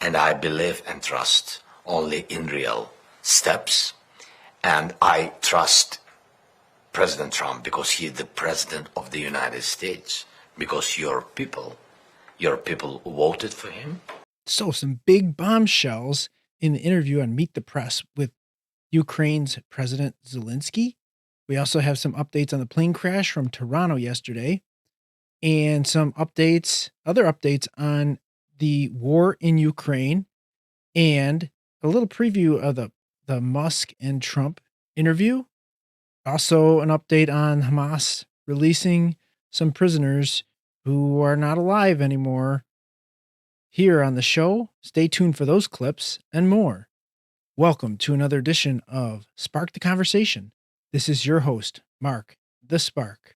and I believe and trust only in real steps. And I trust President Trump because he is the President of the United States, because your people voted for him. So some big bombshells in the interview on Meet the Press with Ukraine's President Zelensky. We also have some updates on the plane crash from Toronto yesterday, and some other updates on the war in Ukraine, and a little preview of the Musk and Trump interview. Also an update on Hamas releasing some prisoners who are not alive anymore here on the show. Stay tuned for those clips and more. Welcome to another edition of Spark the Conversation. This is your host, Mark the Spark,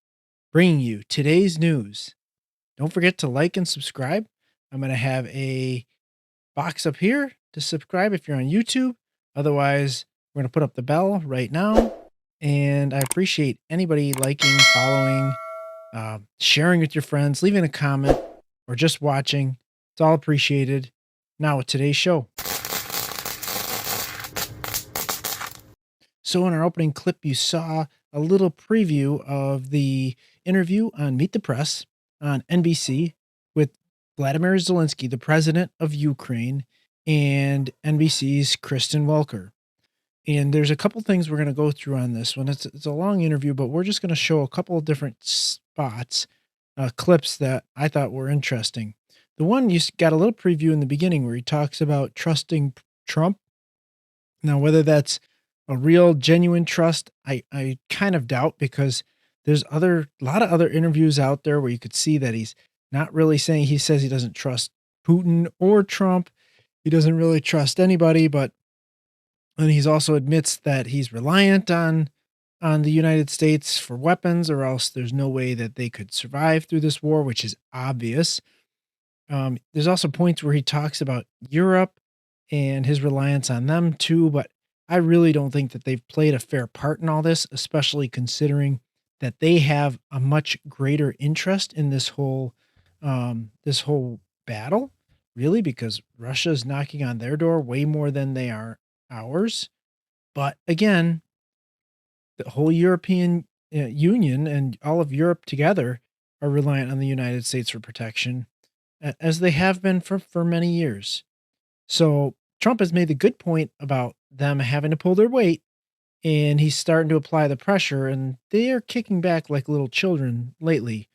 bringing you today's news. Don't forget to like and subscribe. I'm going to have a box up here to subscribe if you're on YouTube. Otherwise, we're going to put up the bell right now. And I appreciate anybody liking, following, sharing with your friends, leaving a comment, or just watching. It's all appreciated. Now with today's show. So in our opening clip, you saw a little preview of the interview on Meet the Press on NBC with Vladimir Zelensky, the president of Ukraine, and NBC's Kristen Welker. And there's a couple things we're going to go through on this one. It's a long interview, but we're just going to show a couple of different spots, clips that I thought were interesting. The one, you got a little preview in the beginning where he talks about trusting Trump. Now, whether that's a real, genuine trust, I kind of doubt, because there's a lot of other interviews out there where you could see that he's not really saying, he says he doesn't trust Putin or Trump. He doesn't really trust anybody, and he's also admits that he's reliant on the United States for weapons, or else there's no way that they could survive through this war, which is obvious. There's also points where he talks about Europe and his reliance on them too, but I really don't think that they've played a fair part in all this, especially considering that they have a much greater interest in this whole battle, really, because Russia is knocking on their door way more than they are ours. But again, the whole European Union and all of Europe together are reliant on the United States for protection, as they have been for many years. So Trump has made the good point about them having to pull their weight, and he's starting to apply the pressure, and they are kicking back like little children lately.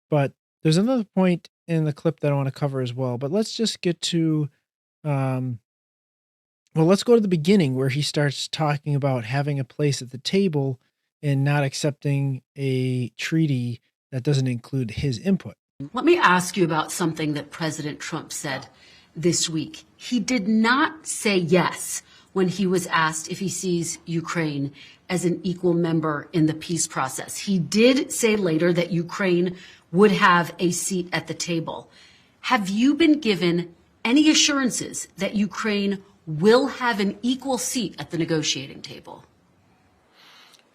But there's another point in the clip that I want to cover as well. But let's just get to, let's go to the beginning where he starts talking about having a place at the table and not accepting a treaty that doesn't include his input. Let me ask you about something that President Trump said this week. He did not say yes when he was asked if he sees Ukraine as an equal member in the peace process. He did say later that Ukraine would have a seat at the table. Have you been given any assurances that Ukraine will have an equal seat at the negotiating table?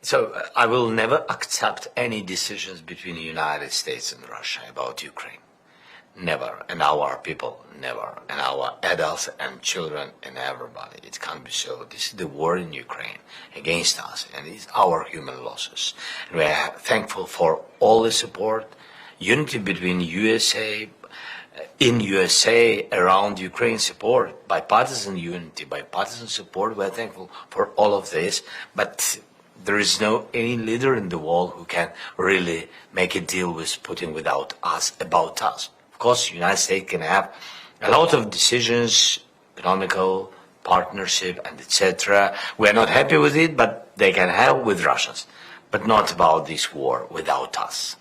So I will never accept any decisions between the United States and Russia about Ukraine. Never. And our people, never. And our adults and children and everybody. It can't be so. This is the war in Ukraine against us, and it's our human losses. And we are thankful for all the support, unity between USA, in USA, around Ukraine support, bipartisan unity, bipartisan support. We're thankful for all of this, but there is no any leader in the world who can really make a deal with Putin without us, about us. Of course, the United States can have a lot of decisions, economical, partnership, and etc. We are not happy with it, but they can have with Russians, but not about this war without us.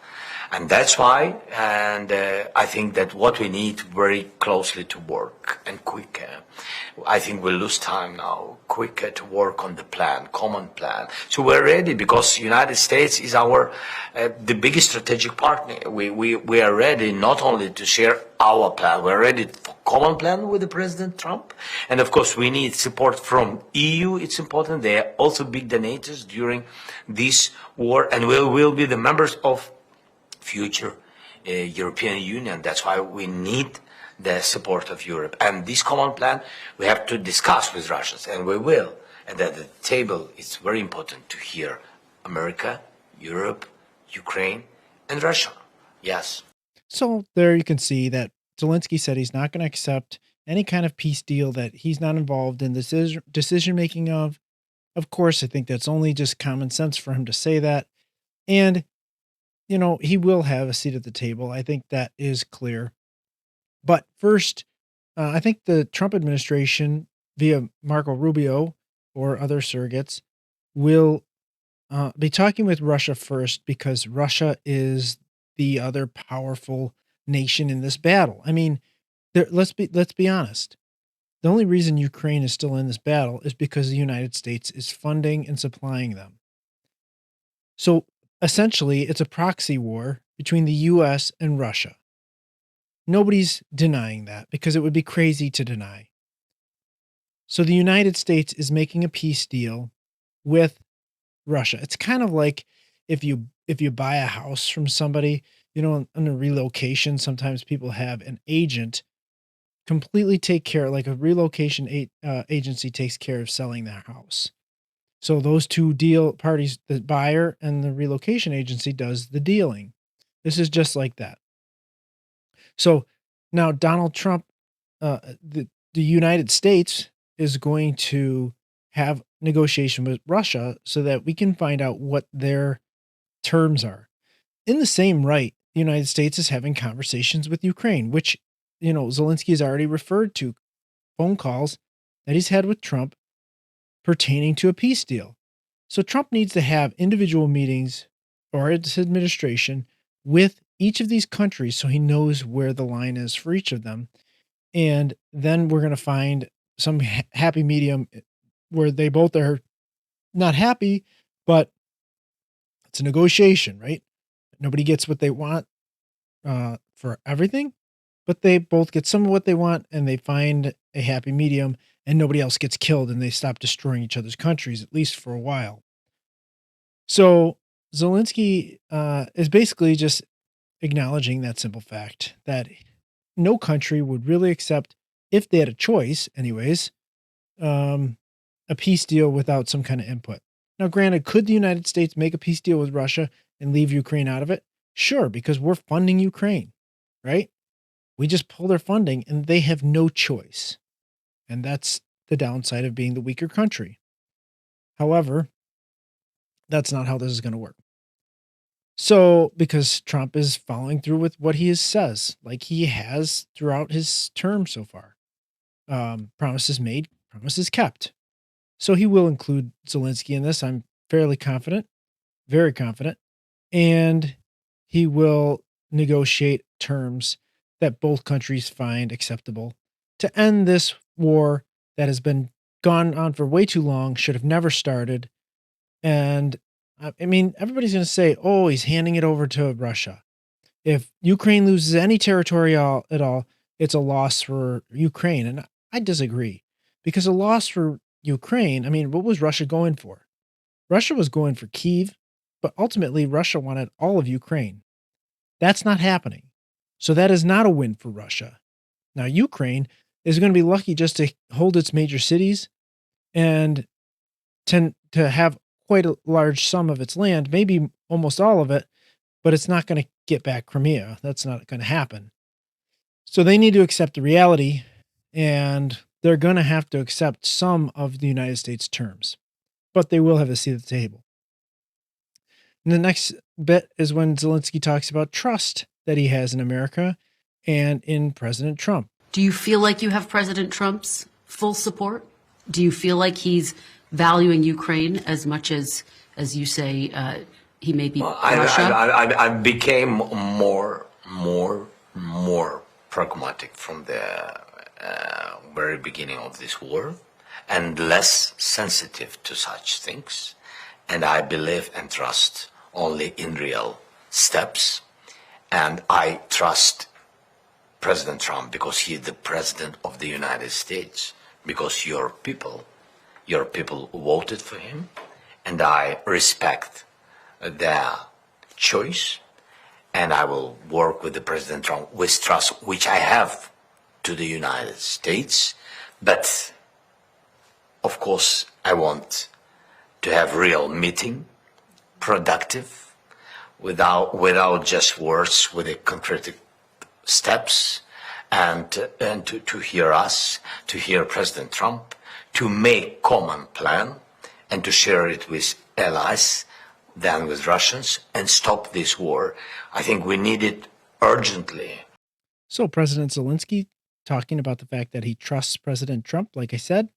And that's why, and I think that what we need very closely to work and quicker. I think we'll lose time now, quicker to work on the plan, common plan. So we're ready because the United States is our, the biggest strategic partner. We are ready not only to share our plan, we're ready for common plan with the President Trump. And of course we need support from EU, it's important. They are also big donors during this war, and we will be the members of future European Union. That's why we need the support of Europe. And this common plan we have to discuss with Russians, and we will. And at the table, it's very important to hear America, Europe, Ukraine, and Russia. Yes. So there you can see that Zelensky said he's not going to accept any kind of peace deal that he's not involved in the decision making of. Of course, I think that's only just common sense for him to say that. And, you know, he will have a seat at the table. I think that is clear. But first, I think the Trump administration, via Marco Rubio or other surrogates, will be talking with Russia first because Russia is the other powerful nation in this battle. I mean, let's be honest. The only reason Ukraine is still in this battle is because the United States is funding and supplying them. So essentially, it's a proxy war between the U.S. and Russia. Nobody's denying that because it would be crazy to deny. So the United States is making a peace deal with Russia. It's kind of like if you buy a house from somebody, you know, on a relocation, sometimes people have an agent completely take care, like a relocation agency takes care of selling their house. So those two deal parties, the buyer and the relocation agency, does the dealing. This is just like that. So now Donald Trump, the United States is going to have negotiation with Russia so that we can find out what their terms are. In the same right, the United States is having conversations with Ukraine, which, you know, Zelensky has already referred to phone calls that he's had with Trump pertaining to a peace deal. So Trump needs to have individual meetings, or his administration, with each of these countries so he knows where the line is for each of them. And then we're going to find some happy medium where they both are not happy, but it's a negotiation, right? Nobody gets what they want for everything, but they both get some of what they want and they find a happy medium and nobody else gets killed and they stop destroying each other's countries, at least for a while. So Zelensky is basically just acknowledging that simple fact that no country would really accept, if they had a choice anyways, a peace deal without some kind of input. Now, granted, could the United States make a peace deal with Russia and leave Ukraine out of it? Sure, because we're funding Ukraine, right? We just pull their funding and they have no choice. And that's the downside of being the weaker country. However, that's not how this is going to work. So, because Trump is following through with what he says, like he has throughout his term so far. Promises made, promises kept. So he will include Zelensky in this. I'm fairly confident, very confident. And he will negotiate terms that both countries find acceptable to end this war that has been gone on for way too long, should have never started. And I mean, everybody's going to say, oh, he's handing it over to Russia. If Ukraine loses any territory at all, it's a loss for Ukraine. And I disagree, because a loss for Ukraine, I mean, what was Russia going for? Russia was going for Kyiv, but ultimately Russia wanted all of Ukraine. That's not happening. So that is not a win for Russia. Now, Ukraine is going to be lucky just to hold its major cities and to have quite a large sum of its land, maybe almost all of it, but it's not going to get back Crimea. That's not going to happen. So they need to accept the reality, and they're going to have to accept some of the United States terms, but they will have a seat at the table. And the next bit is when Zelensky talks about trust that he has in America and in President Trump. Do you feel like you have President Trump's full support? Do you feel like he's valuing Ukraine as much as you say he may be Russia? I became more pragmatic from the very beginning of this war, and less sensitive to such things. And I believe and trust only in real steps. And I trust President Trump because he is the president of the United States, because your people voted for him, and I respect their choice, and I will work with the President Trump with trust, which I have to the United States, but of course I want to have real meeting, productive, without just words, with the concrete steps, and to hear us, to hear President Trump, to make common plan, and to share it with allies, then with Russians, and stop this war. I think we need it urgently. So President Zelensky talking about the fact that he trusts President Trump, like I said,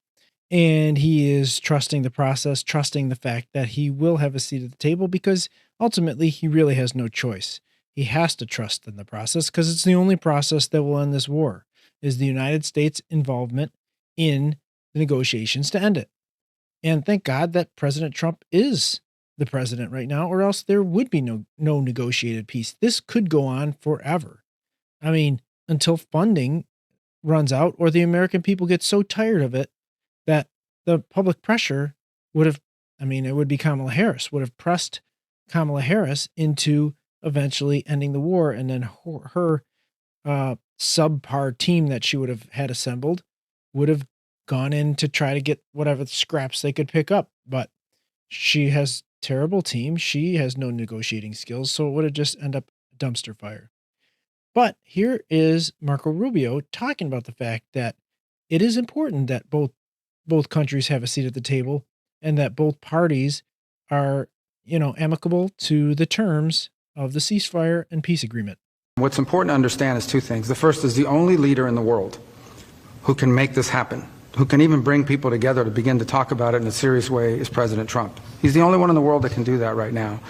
and he is trusting the process, trusting the fact that he will have a seat at the table, because ultimately he really has no choice. He has to trust in the process because it's the only process that will end this war, is the United States' involvement in the negotiations to end it. And thank God that President Trump is the president right now, or else there would be no negotiated peace. This could go on forever. I mean, until funding runs out or the American people get so tired of it that the public pressure would have, it would be Kamala Harris, would have pressed Kamala Harris into eventually ending the war, and then her subpar team that she would have had assembled would have gone in to try to get whatever scraps they could pick up. But she has terrible team. She has no negotiating skills, so it would have just ended up a dumpster fire. But here is Marco Rubio talking about the fact that it is important that both countries have a seat at the table, and that both parties are, amicable to the terms of the ceasefire and peace agreement. What's important to understand is two things. The first is the only leader in the world who can make this happen, who can even bring people together to begin to talk about it in a serious way, is President Trump. He's the only one in the world that can do that right now.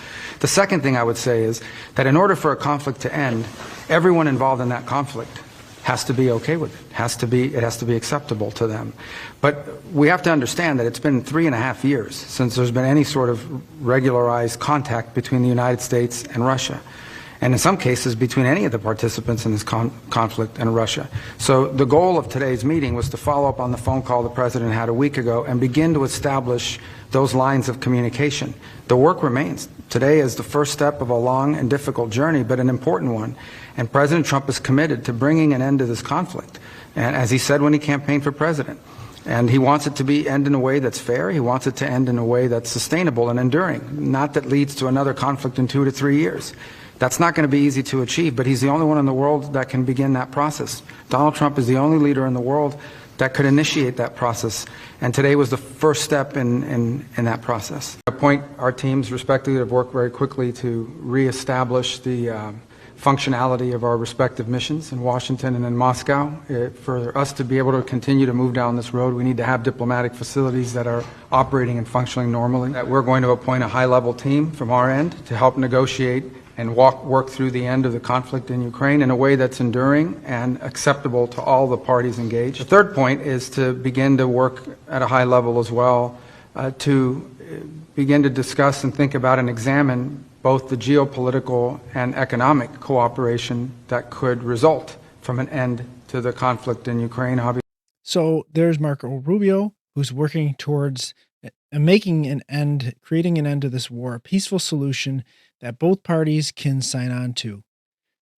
The second thing I would say is that in order for a conflict to end, everyone involved in that conflict has to be okay with it. It has to be acceptable to them. But we have to understand that it's been 3.5 years since there's been any sort of regularized contact between the United States and Russia, and in some cases between any of the participants in this conflict and Russia. So the goal of today's meeting was to follow up on the phone call the President had a week ago and begin to establish those lines of communication. The work remains. Today is the first step of a long and difficult journey, but an important one. And President Trump is committed to bringing an end to this conflict, and as he said when he campaigned for president. And he wants it to end in a way that's fair. He wants it to end in a way that's sustainable and enduring, not that leads to another conflict in 2 to 3 years. That's not going to be easy to achieve, but he's the only one in the world that can begin that process. Donald Trump is the only leader in the world that could initiate that process, and today was the first step in that process. I appoint our teams, respectively, that have worked very quickly to reestablish the functionality of our respective missions in Washington and in Moscow. For us to be able to continue to move down this road, we need to have diplomatic facilities that are operating and functioning normally. That we're going to appoint a high-level team from our end to help negotiate and work through the end of the conflict in Ukraine in a way that's enduring and acceptable to all the parties engaged. The third point is to begin to work at a high level as well, to begin to discuss and think about and examine both the geopolitical and economic cooperation that could result from an end to the conflict in Ukraine. So there's Marco Rubio, who's working towards making an end, creating an end to this war, a peaceful solution that both parties can sign on to.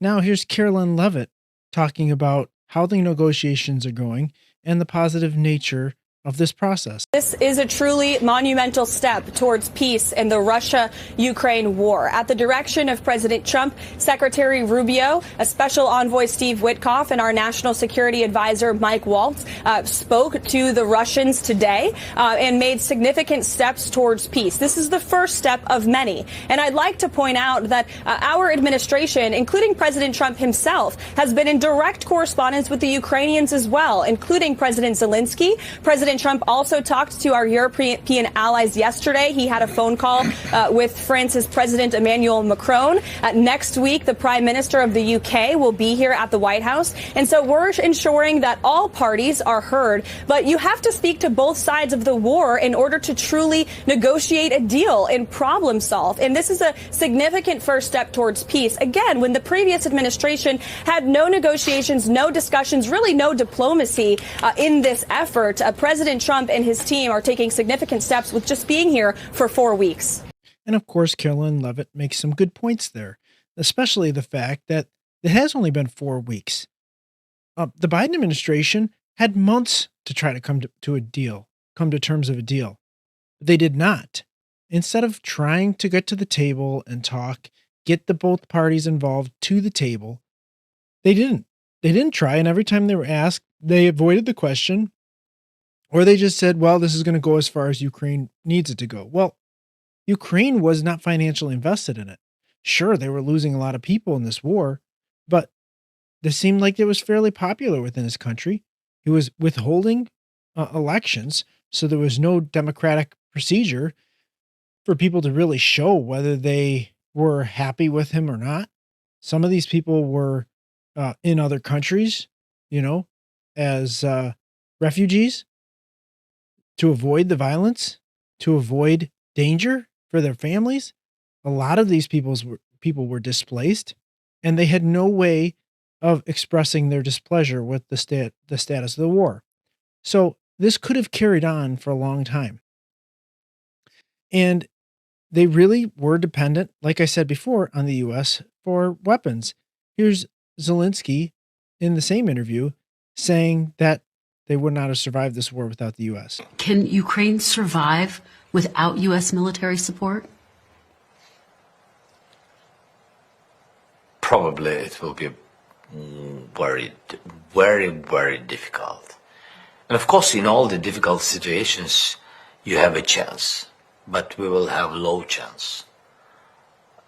Now here's Carolyn Levitt talking about how the negotiations are going and the positive nature of this process. This is a truly monumental step towards peace in the Russia-Ukraine war. At the direction of President Trump, Secretary Rubio, a special envoy Steve Witkoff, and our national security advisor Mike Waltz spoke to the Russians today and made significant steps towards peace. This is the first step of many. And I'd like to point out that our administration, including President Trump himself, has been in direct correspondence with the Ukrainians as well, including President Zelensky. President Trump also talked to our European allies yesterday. He had a phone call with France's President Emmanuel Macron. Next week, the Prime Minister of the UK will be here at the White House. And so we're ensuring that all parties are heard. But you have to speak to both sides of the war in order to truly negotiate a deal and problem solve. And this is a significant first step towards peace. Again, when the previous administration had no negotiations, no discussions, really no diplomacy in this effort, President Trump and his team are taking significant steps with just being here for 4 weeks. And of course, Carolyn Levitt makes some good points there, especially the fact that it has only been 4 weeks. The Biden administration had months to try to come to terms of a deal. They did not. Instead of trying to get to the table and talk, get the both parties involved to the table, they didn't. They didn't try, and every time they were asked, they avoided the question, or they just said, well, this is going to go as far as Ukraine needs it to go. Well, Ukraine was not financially invested in it. Sure, they were losing a lot of people in this war, but this seemed like it was fairly popular within his country. He was withholding elections, so there was no democratic procedure for people to really show whether they were happy with him or not. Some of these people were in other countries, as refugees to avoid the violence, to avoid danger for their families. A lot of these people were displaced, and they had no way of expressing their displeasure with the status of the war. So this could have carried on for a long time. And they really were dependent, like I said before, on the U.S. for weapons. Here's Zelensky in the same interview saying that they would not have survived this war without the U.S. Can Ukraine survive without U.S. military support? Probably it will be very, very, very difficult. And of course, in all the difficult situations, you have a chance, but we will have low chance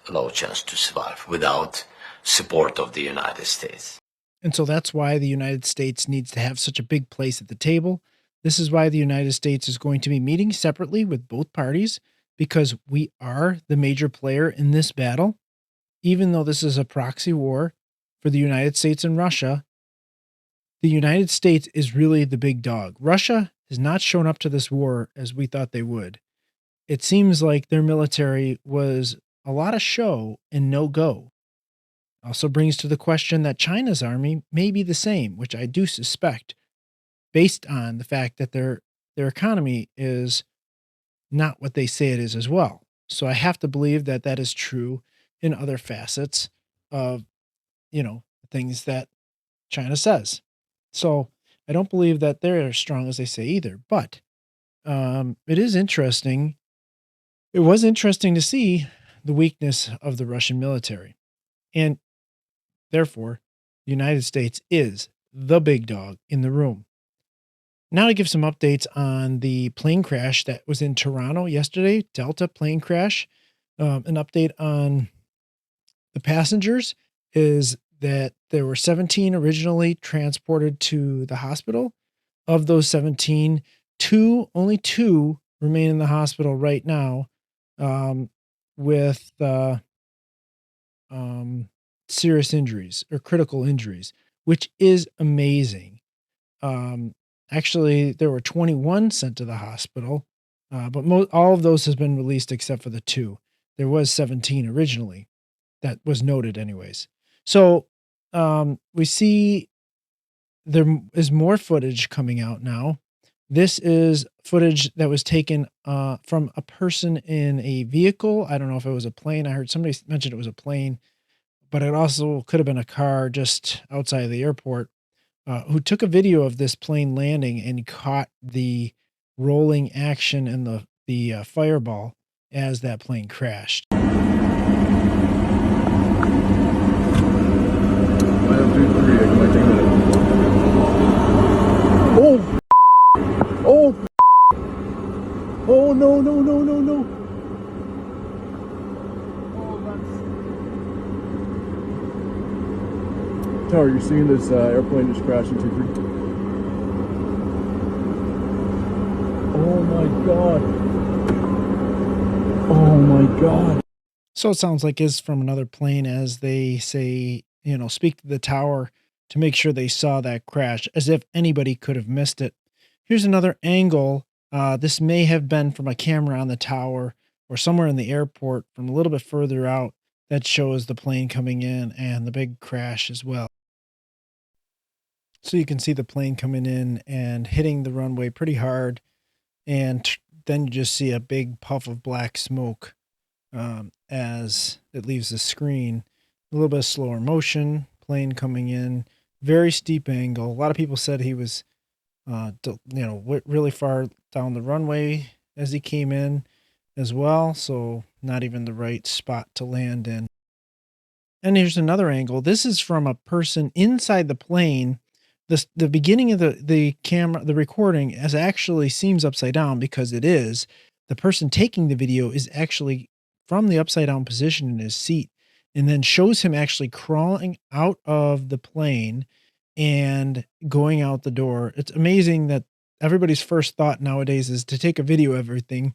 to survive without support of the United States. And so that's why the United States needs to have such a big place at the table. This is why the United States is going to be meeting separately with both parties, because we are the major player in this battle. Even though this is a proxy war for the United States and Russia, the United States is really the big dog. Russia has not shown up to this war as we thought they would. It seems like their military was a lot of show and no go. Also brings to the question that China's army may be the same, which I do suspect, based on the fact that their economy is not what they say it is as well. So I have to believe that that is true in other facets of, things that China says. So I don't believe that they're as strong as they say either. But it is interesting. It was interesting to see the weakness of the Russian military. And therefore, the United States is the big dog in the room. Now to give some updates on the plane crash that was in Toronto yesterday, Delta plane crash. An update on the passengers is that there were 17 originally transported to the hospital. Of those 17, only two remain in the hospital right now with serious injuries or critical injuries, which is amazing. Actually, there were 21 sent to the hospital, but all of those has been released except for the two. There was 17 originally. That was noted anyways. So we see there is more footage coming out now. This is footage that was taken from a person in a vehicle. I don't know if it was a plane. I heard somebody mention it was a plane, but it also could have been a car just outside of the airport, who took a video of this plane landing and caught the rolling action and the fireball as that plane crashed. Oh! Oh! Oh, no, no, no, no, no. Tower, you're seeing this airplane just crash into three. Oh my god. Oh my god. So it sounds like it's from another plane as they say, speak to the tower to make sure they saw that crash, as if anybody could have missed it. Here's another angle. This may have been from a camera on the tower or somewhere in the airport from a little bit further out that shows the plane coming in and the big crash as well. So you can see the plane coming in and hitting the runway pretty hard. And then you just see a big puff of black smoke as it leaves the screen. A little bit of slower motion, plane coming in, very steep angle. A lot of people said he was, really far down the runway as he came in as well. So not even the right spot to land in. And here's another angle. This is from a person inside the plane. The beginning of the camera, the recording, as actually seems upside down because it is. The person taking the video is actually from the upside down position in his seat, and then shows him actually crawling out of the plane and going out the door. It's amazing that everybody's first thought nowadays is to take a video of everything.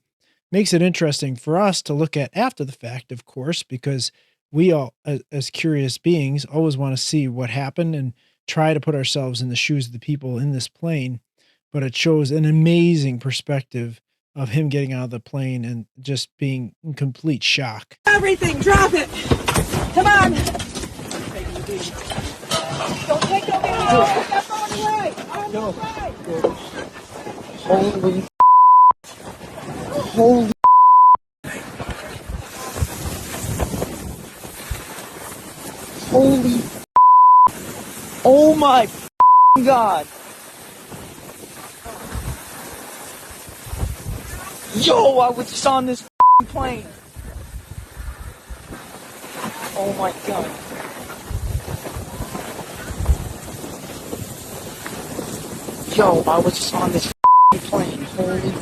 Makes it interesting for us to look at after the fact, of course, because we all, as curious beings, always want to see what happened and try to put ourselves in the shoes of the people in this plane. But it shows an amazing perspective of him getting out of the plane and just being in complete shock. Everything, drop it. Come on. Don't take no video. Step on the way. On the way. Holy. Holy. Holy. Oh my God. Yo, I was just on this plane. Oh my God. Yo, I was just on this plane. Holy.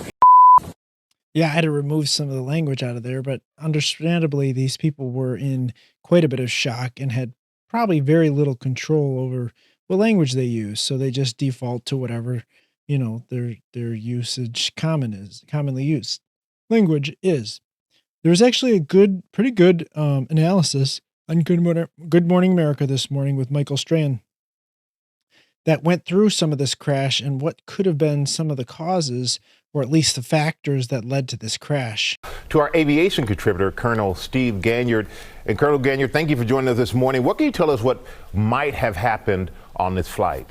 Yeah, I had to remove some of the language out of there, but understandably, these people were in quite a bit of shock and had probably very little control over what language they use. So they just default to whatever, their usage commonly used language is. There was actually a pretty good analysis on Good Morning America this morning with Michael Strahan that went through some of this crash and what could have been some of the causes, or at least the factors that led to this crash. To our aviation contributor, Colonel Steve Ganyard. And Colonel Ganyard, thank you for joining us this morning. What can you tell us what might have happened on this flight?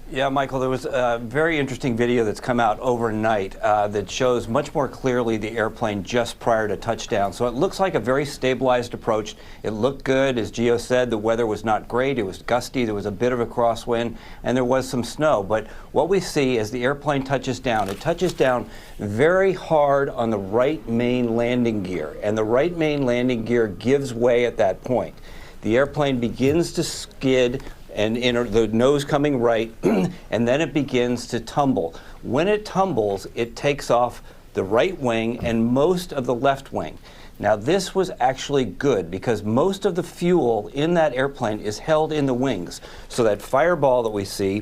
Yeah, Michael, there was a very interesting video that's come out overnight that shows much more clearly the airplane just prior to touchdown. So it looks like a very stabilized approach. It looked good. As Gio said, the weather was not great. It was gusty. There was a bit of a crosswind, and there was some snow. But what we see as the airplane touches down, it touches down very hard on the right main landing gear. And the right main landing gear gives way at that point. The airplane begins to skid, and the nose coming right, and then it begins to tumble. When it tumbles, it takes off the right wing and most of the left wing. Now, this was actually good because most of the fuel in that airplane is held in the wings. So that fireball that we see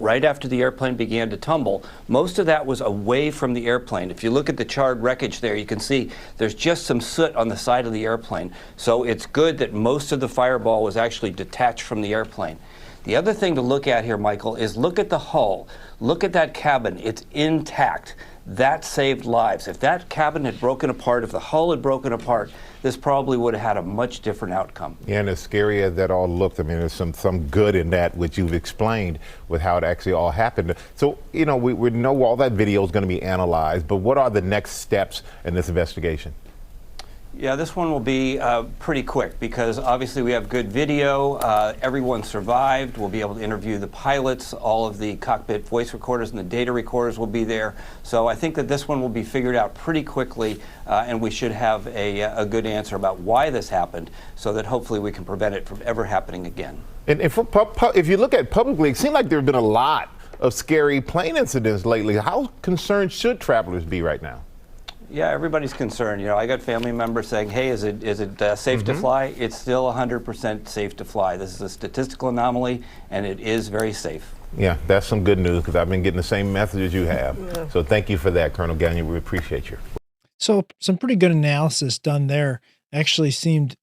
right after the airplane began to tumble, most of that was away from the airplane. If you look at the charred wreckage there, you can see there's just some soot on the side of the airplane. So it's good that most of the fireball was actually detached from the airplane. The other thing to look at here, Michael, is look at the hull. Look at that cabin. It's intact. That saved lives. If that cabin had broken apart, if the hull had broken apart, this probably would have had a much different outcome. Yeah, and as scary as that all looked, I mean, there's some good in that, which you've explained with how it actually all happened. So, we know all that video is going to be analyzed, but what are the next steps in this investigation? Yeah, this one will be pretty quick because obviously we have good video. Everyone survived. We'll be able to interview the pilots. All of the cockpit voice recorders and the data recorders will be there. So I think that this one will be figured out pretty quickly, and we should have a good answer about why this happened so that hopefully we can prevent it from ever happening again. And if you look at publicly, it seems like there have been a lot of scary plane incidents lately. How concerned should travelers be right now? Yeah, everybody's concerned. I got family members saying, hey, is it safe to fly? It's still 100% safe to fly. This is a statistical anomaly, and it is very safe. Yeah, that's some good news because I've been getting the same messages you have. Yeah. So thank you for that, Colonel Ganyard. We appreciate you. So some pretty good analysis done there. Actually seemed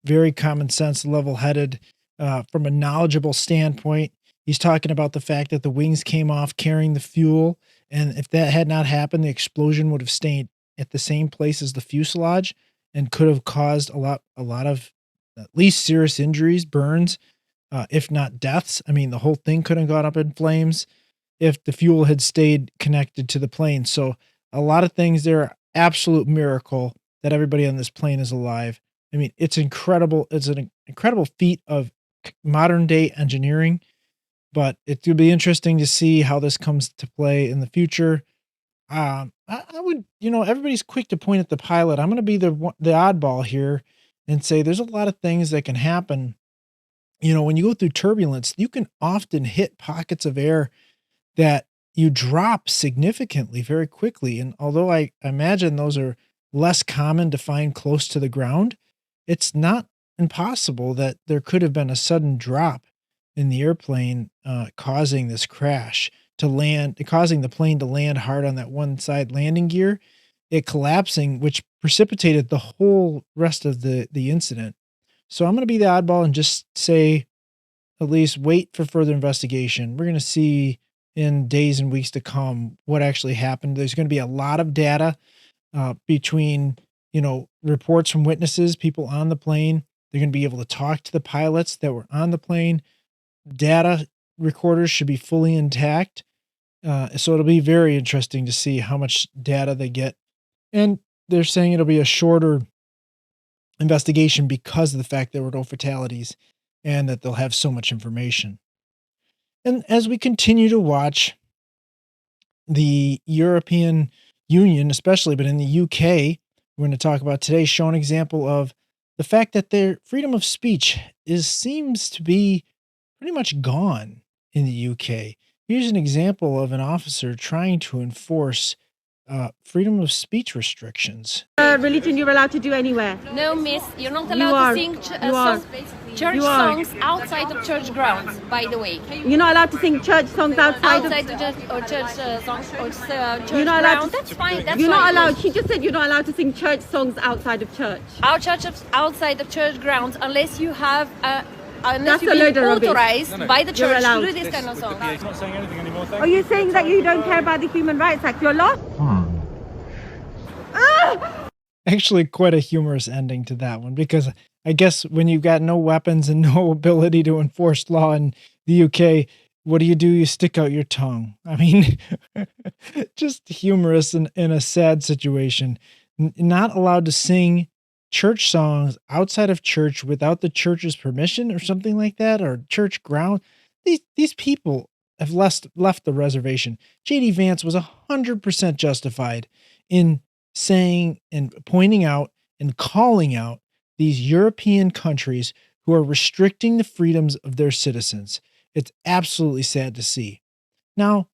very common sense, level-headed from a knowledgeable standpoint. He's talking about the fact that the wings came off carrying the fuel, and if that had not happened, the explosion would have stayed at the same place as the fuselage and could have caused a lot of at least serious injuries, burns, if not deaths. I mean, the whole thing could have gone up in flames if the fuel had stayed connected to the plane. So a lot of things there, absolute miracle that everybody on this plane is alive. I mean, it's incredible. It's an incredible feat of modern day engineering, but it would be interesting to see how this comes to play in the future. I would, everybody's quick to point at the pilot. I'm going to be the oddball here and say there's a lot of things that can happen. When you go through turbulence, you can often hit pockets of air that you drop significantly very quickly. And although I imagine those are less common to find close to the ground, it's not impossible that there could have been a sudden drop in the airplane, causing this crash to land, causing the plane to land hard on that one side landing gear, it collapsing, which precipitated the whole rest of the incident. So I'm going to be the oddball and just say, at least wait for further investigation. We're going to see in days and weeks to come what actually happened. There's going to be a lot of data between, reports from witnesses, people on the plane. They're going to be able to talk to the pilots that were on the plane. Data recorders should be fully intact. So it'll be very interesting to see how much data they get. And they're saying it'll be a shorter investigation because of the fact there were no fatalities and that they'll have so much information. And as we continue to watch the European Union, especially, but in the UK, we're going to talk about today, show an example of the fact that their freedom of speech seems to be pretty much gone in the UK. Here's an example of an officer trying to enforce freedom of speech restrictions. Religion you're allowed to do anywhere. No, miss, you're not allowed to sing church songs outside of church grounds, by the way. You're not allowed to sing church songs outside of church songs or church you're not allowed ground. That's fine. You're not allowed. She just said you're not allowed to sing church songs outside of church. Our church outside of church grounds, unless you have that's a load of authorized by the church to do this kind of song. Not saying anything anymore. Are you saying that you don't care about the Human Rights Act? You're lost? Actually, quite a humorous ending to that one, because I guess when you've got no weapons and no ability to enforce law in the UK, what do? You stick out your tongue. I mean, just humorous in a sad situation. Not allowed to sing church songs outside of church without the church's permission or something like that, or church ground. These people have left the reservation. J.D. Vance was 100% justified in saying and pointing out and calling out these European countries who are restricting the freedoms of their citizens. It's absolutely sad to see. Now,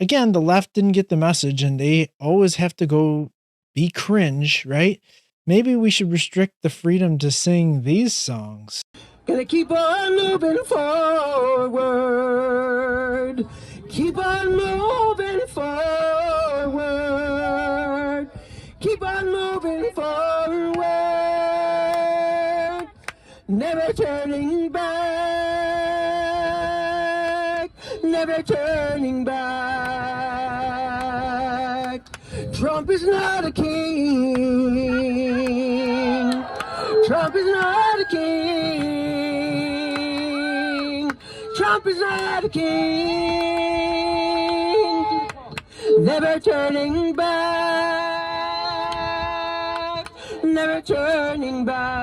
again, the left didn't get the message and they always have to go be cringe, right? Maybe we should restrict the freedom to sing these songs. Gonna keep on moving forward. Keep on moving forward. Keep on moving forward. Never turning back. Never turning back. Trump is not a king. Trump is not a king. Trump is not a king. Never turning back. Never turning back.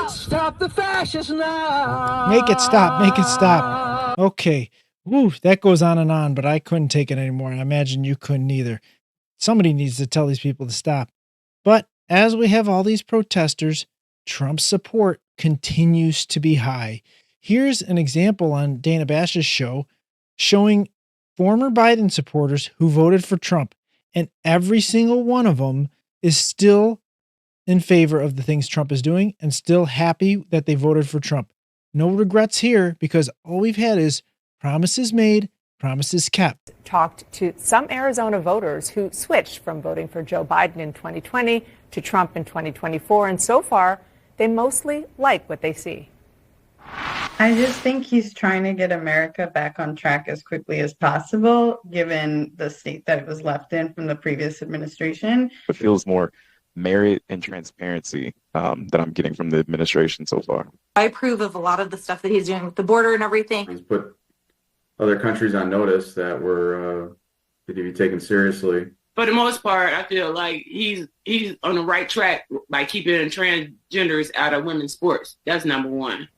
Stop the fascists now. Make it stop. Make it stop. Okay. Woo, that goes on, but I couldn't take it anymore. I imagine you couldn't either. Somebody needs to tell these people to stop. But as we have all these protesters, Trump's support continues to be high. Here's an example on Dana Bash's show showing former Biden supporters who voted for Trump, and every single one of them is still in favor of the things Trump is doing and still happy that they voted for Trump. No regrets here, because all we've had is promises made, promises kept. Talked to some Arizona voters who switched from voting for Joe Biden in 2020 to Trump in 2024, and so far, they mostly like what they see. I just think he's trying to get America back on track as quickly as possible, given the state that it was left in from the previous administration. It feels more merit and transparency that I'm getting from the administration so far. I approve of a lot of the stuff that he's doing with the border and everything. He's put other countries on notice that were to be taken seriously for the most part, I feel like he's on the right track by keeping transgenders out of women's sports. That's number one.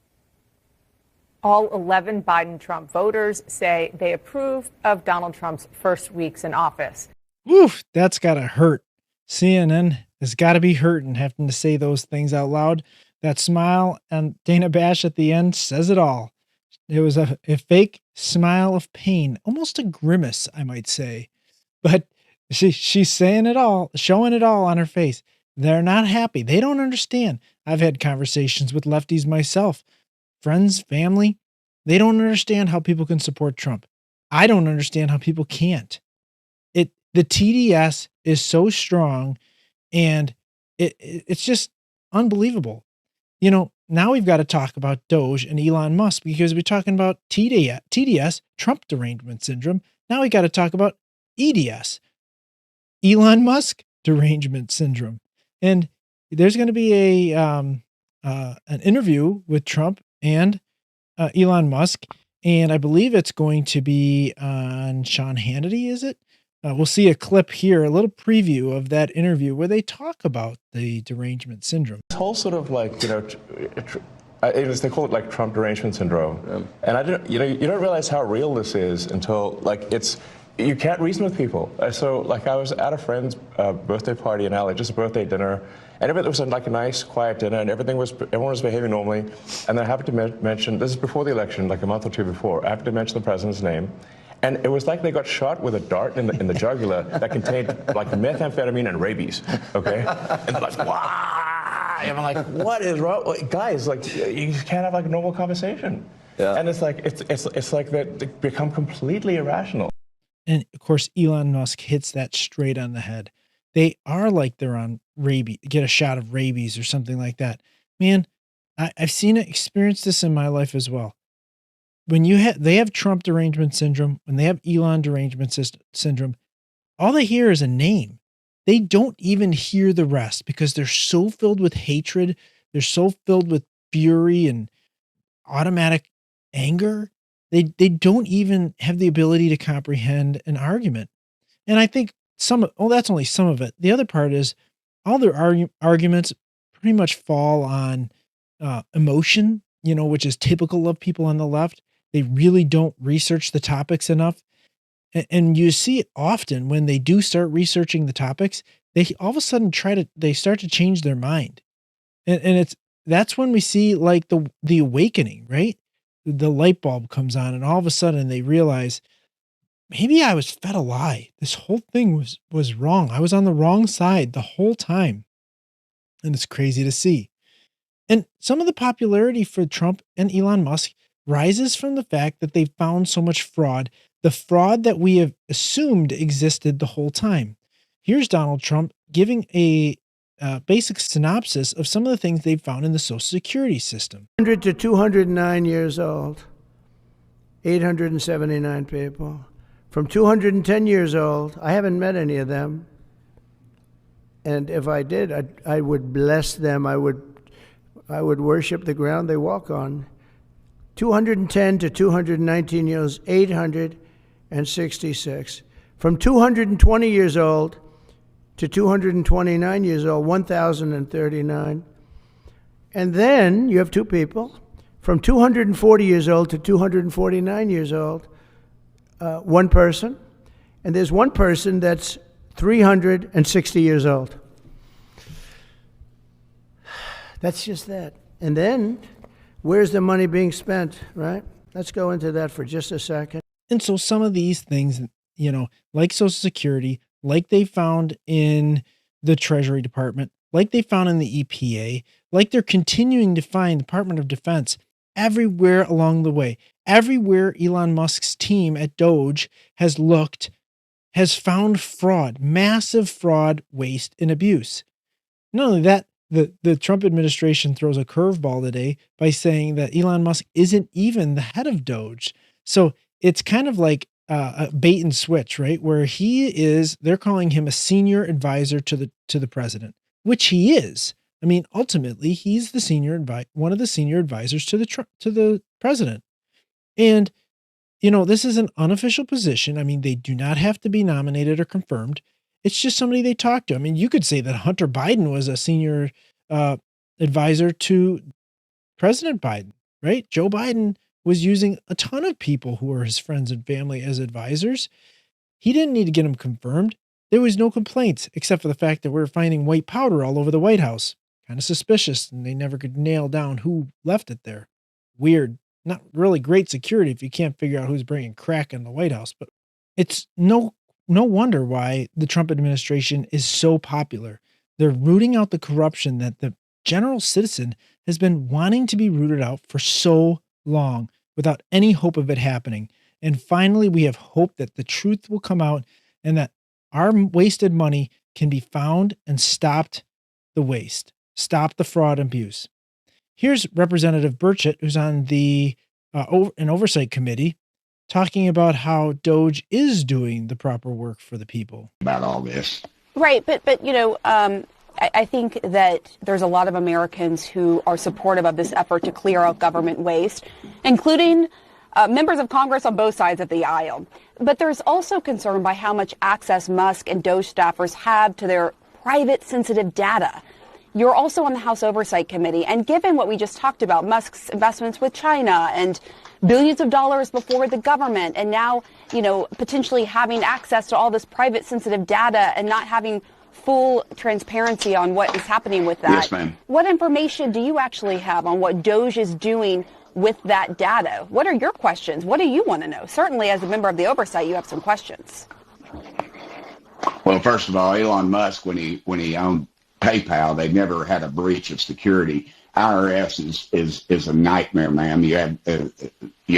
All 11 Biden-Trump voters say they approve of Donald Trump's first weeks in office. Oof, that's got to hurt. CNN has got to be hurting having to say those things out loud. That smile and Dana Bash at the end says it all. It was a fake smile of pain, almost a grimace, I might say. But she's saying it all, showing it all on her face. They're not happy. They don't understand. I've had conversations with lefties myself. Friends, family, they don't understand how people can support Trump. I don't understand how people can't. The TDS is so strong, and it's just unbelievable. You know, now we've got to talk about Doge and Elon Musk because we're talking about TDS, Trump derangement syndrome. Now we got to talk about EDS, Elon Musk derangement syndrome. And there's going to be an interview with Trump and Elon Musk, and I believe it's going to be on Sean Hannity, is it? We'll see a clip here, a little preview of that interview where they talk about the derangement syndrome. This whole sort of like, they call it like Trump derangement syndrome. And I didn't, you don't realize how real this is until like you can't reason with people. So like I was at a friend's birthday party in LA, just a birthday dinner, and everything was like a nice, quiet dinner, and everyone was behaving normally. And then I happened to mention, this is before the election, like a month or two before, I happened to mention the president's name. And it was like they got shot with a dart in the jugular that contained like methamphetamine and rabies, okay? And they're like, wow! And I'm like, what is wrong? Guys, like, you can't have like a normal conversation. Yeah. And it's like, it's like they become completely irrational. And of course, Elon Musk hits that straight on the head. They are like they're on rabies, get a shot of rabies or something like that. Man, I've seen it, experienced this in my life as well. When they have Trump derangement syndrome, when they have Elon derangement syndrome, all they hear is a name. They don't even hear the rest because they're so filled with hatred. They're so filled with fury and automatic anger. They don't even have the ability to comprehend an argument. And I think that's only some of it. The other part is all their arguments pretty much fall on emotion, which is typical of people on the left. They really don't research the topics enough. And you see it often when they do start researching the topics, they all of a sudden they start to change their mind. And that's when we see like the awakening, right? The light bulb comes on and all of a sudden they realize, maybe I was fed a lie. This whole thing was wrong. I was on the wrong side the whole time. And it's crazy to see. And some of the popularity for Trump and Elon Musk rises from the fact that they found so much fraud, the fraud that we have assumed existed the whole time. Here's Donald Trump giving a basic synopsis of some of the things they've found in the Social Security system. 100 to 209 years old, 879 people. From 210 years old, I haven't met any of them. And if I did, I would bless them. I would worship the ground they walk on. 210 to 219 years, 866. From 220 years old to 229 years old, 1,039. And then you have two people. From 240 years old to 249 years old, one person. And there's one person that's 360 years old. That's just that. And then, where's the money being spent, right? Let's go into that for just a second. And so some of these things, like Social Security, like they found in the Treasury Department, like they found in the EPA, like they're continuing to find Department of Defense everywhere along the way. Everywhere Elon Musk's team at Doge has looked, has found fraud, massive fraud, waste, and abuse. Not only that, the Trump administration throws a curveball today by saying that Elon Musk isn't even the head of Doge. So it's kind of like a bait and switch, right? Where they're calling him a senior advisor to the president, which he is. I mean, ultimately, he's the one of the senior advisors to the president. And, this is an unofficial position. I mean, they do not have to be nominated or confirmed. It's just somebody they talked to. I mean, you could say that Hunter Biden was a senior advisor to President Biden, right? Joe Biden was using a ton of people who were his friends and family as advisors. He didn't need to get them confirmed. There was no complaints, except for the fact that we're finding white powder all over the White House. Kind of suspicious, and they never could nail down who left it there. Weird. Not really great security if you can't figure out who's bringing crack in the White House, but it's no wonder why the Trump administration is so popular. They're rooting out the corruption that the general citizen has been wanting to be rooted out for so long without any hope of it happening. And finally, we have hope that the truth will come out and that our wasted money can be found and stopped the waste, stop the fraud and abuse. Here's Representative Burchett, who's on the an oversight committee, talking about how Doge is doing the proper work for the people. About all this. Right, but I think that there's a lot of Americans who are supportive of this effort to clear out government waste, including members of Congress on both sides of the aisle. But there's also concern by how much access Musk and Doge staffers have to their private sensitive data. You're also on the House Oversight Committee, and given what we just talked about, Musk's investments with China and billions of dollars before the government, and now, potentially having access to all this private sensitive data and not having full transparency on what is happening with that. Yes, ma'am. What information do you actually have on what Doge is doing with that data? What are your questions? What do you want to know? Certainly, as a member of the oversight, you have some questions. Well, first of all, Elon Musk, when he owned PayPal, they've never had a breach of security. IRS is a nightmare, ma'am. You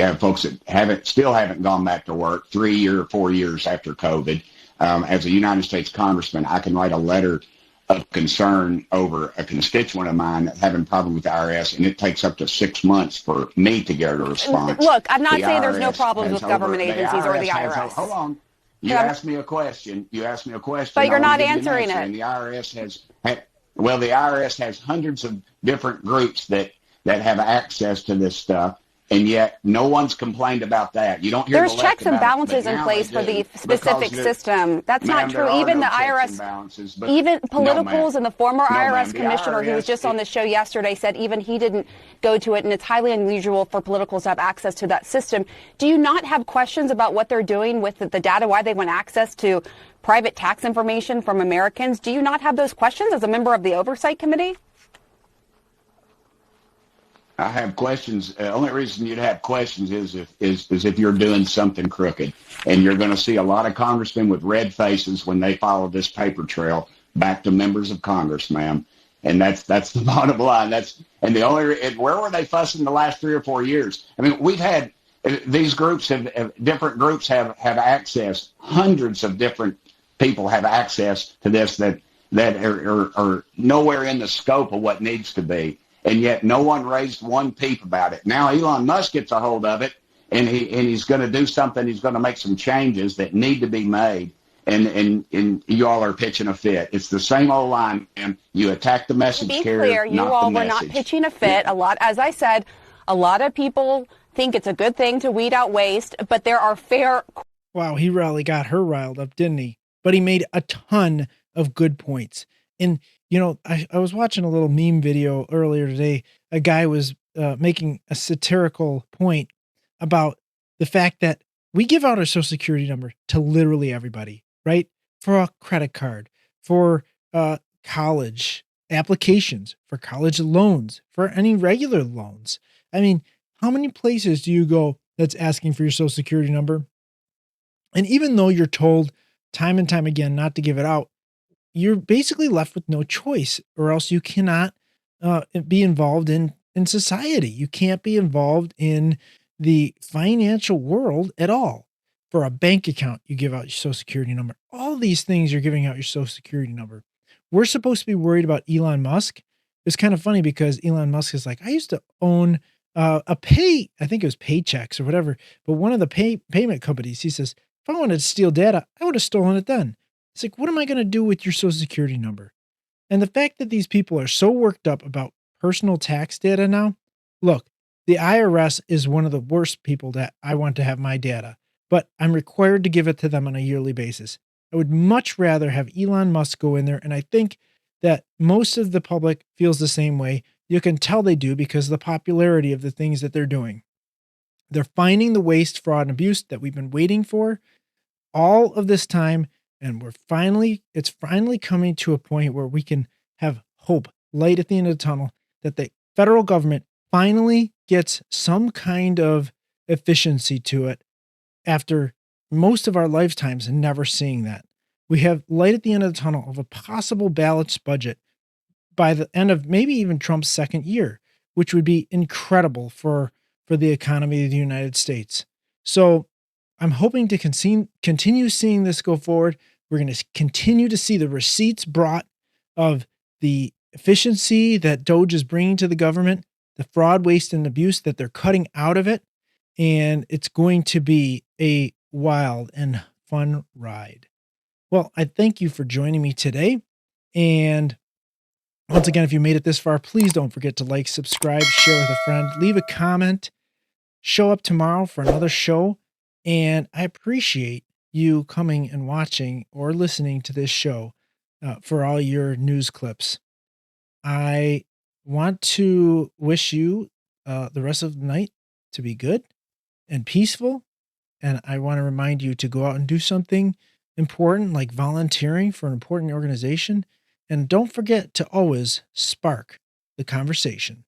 have folks that still haven't gone back to work 3 or 4 years after COVID. As a United States congressman, I can write a letter of concern over a constituent of mine having a problem with the IRS, and it takes up to 6 months for me to get a response. Look, I'm not saying there's no problems with government agencies or the IRS. Hold on. You asked me a question. But you're not answering it. And the IRS the IRS has hundreds of different groups that have access to this stuff, and yet no one's complained about that. You don't hear there's checks and balances in place for the specific system. That's not true. Even the IRS, even politicals and the former IRS commissioner who was just on the show yesterday said even he didn't go to it, and it's highly unusual for politicals to have access to that system. Do you not have questions about what they're doing with the data, why they want access to private tax information from Americans? Do you not have those questions as a member of the Oversight Committee? I have questions. The only reason you'd have questions is if you're doing something crooked. And you're going to see a lot of congressmen with red faces when they follow this paper trail back to members of Congress, ma'am. And that's the bottom line. Where were they fussing the last 3 or 4 years? I mean, we've had these groups different groups have access. Hundreds of different people have access to this that are nowhere in the scope of what needs to be. And yet no one raised one peep about it. Now Elon Musk gets a hold of it, and he's going to do something. He's going to make some changes that need to be made. And you all are pitching a fit. It's the same old line, and you attack the message carrier, be clear, you all were not pitching a fit. As I said, a lot of people think it's a good thing to weed out waste, but there are fair. Wow, he really got her riled up, didn't he? But he made a ton of good points. And, I was watching a little meme video earlier today. A guy was making a satirical point about the fact that we give out our social security number to literally everybody, right? For a credit card, for college applications, for college loans, for any regular loans. I mean, how many places do you go that's asking for your social security number? And even though you're told time and time again not to give it out, you're basically left with no choice, or else you cannot be involved in society. You can't be involved in the financial world at all. For a bank account, you give out your social security number. All these things, you're giving out your social security number. We're supposed to be worried about Elon Musk. It's kind of funny because Elon Musk is like, I used to own I think it was Paychecks or whatever, but one of the payment companies, he says, if I wanted to steal data, I would have stolen it then. It's like, what am I going to do with your social security number? And the fact that these people are so worked up about personal tax data now, look, the IRS is one of the worst people that I want to have my data, but I'm required to give it to them on a yearly basis. I would much rather have Elon Musk go in there. And I think that most of the public feels the same way. You can tell they do because of the popularity of the things that they're doing. They're finding the waste, fraud, and abuse that we've been waiting for all of this time. And it's finally coming to a point where we can have hope, light at the end of the tunnel, that the federal government finally gets some kind of efficiency to it after most of our lifetimes and never seeing that. We have light at the end of the tunnel of a possible balanced budget by the end of maybe even Trump's second year, which would be incredible for the economy of the United States. So I'm hoping to continue seeing this go forward. We're going to continue to see the receipts brought of the efficiency that Doge is bringing to the government, the fraud, waste, and abuse that they're cutting out of it. And it's going to be a wild and fun ride. Well, I thank you for joining me today. And once again, if you made it this far, please don't forget to like, subscribe, share with a friend, leave a comment, show up tomorrow for another show. And I appreciate you coming and watching or listening to this show for all your news clips. I want to wish you the rest of the night to be good and peaceful. And I want to remind you to go out and do something important, like volunteering for an important organization. And don't forget to always spark the conversation.